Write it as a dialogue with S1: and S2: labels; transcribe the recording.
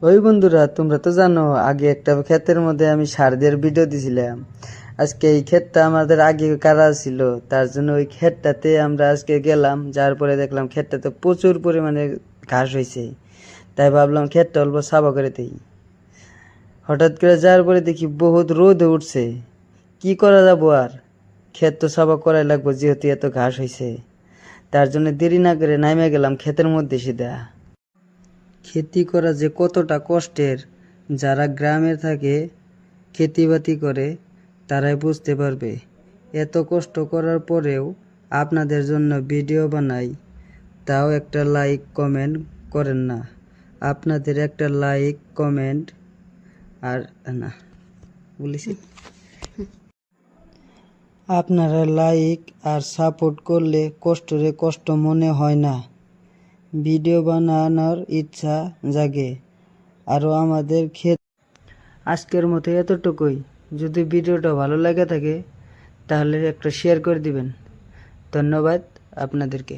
S1: ওই বন্ধুরা, তোমরা তো জানো আগে একটা ক্ষেতের মধ্যে আমি সার দেওয়ার ভিডিও দিছিলাম। আজকে এই ক্ষেতটা আমাদের আগে কারা ছিল, তার জন্য ওই ক্ষেতটাতে আমরা আজকে গেলাম। যার পরে দেখলাম ক্ষেতটাতে প্রচুর পরিমাণে ঘাস হয়েছে, তাই ভাবলাম ক্ষেতটা অল্প সাফা করে দিই। হঠাৎ করে যাওয়ার পরে দেখি বহুত রোদ উঠছে। কি করা যাবো আর, ক্ষেত তো সাফা করাই লাগবো যেহেতু এত ঘাস হয়েছে। তার জন্য দেরি না করে নামে গেলাম ক্ষেতের মধ্যে সিধা। খেতি করা যে কতটা কষ্টের, যারা গ্রামে থাকে খেতিবাতি করে তারাই বুঝতে পারবে। এত কষ্ট করার পরেও আপনাদের জন্য ভিডিও বানাই, তাও একটা লাইক কমেন্ট করেন না। আপনাদের একটা লাইক কমেন্ট আর না বলেছি, আপনারা লাইক আর সাপোর্ট করলে কষ্টরে কষ্ট মনে হয় না, ভিডিও বানানোর ইচ্ছা জাগে আরও আমাদের আজকের মতো এতটুকুই। যদি ভিডিওটা ভালো লাগে থাকে তাহলে একটা শেয়ার করে দিবেন। ধন্যবাদ আপনাদেরকে।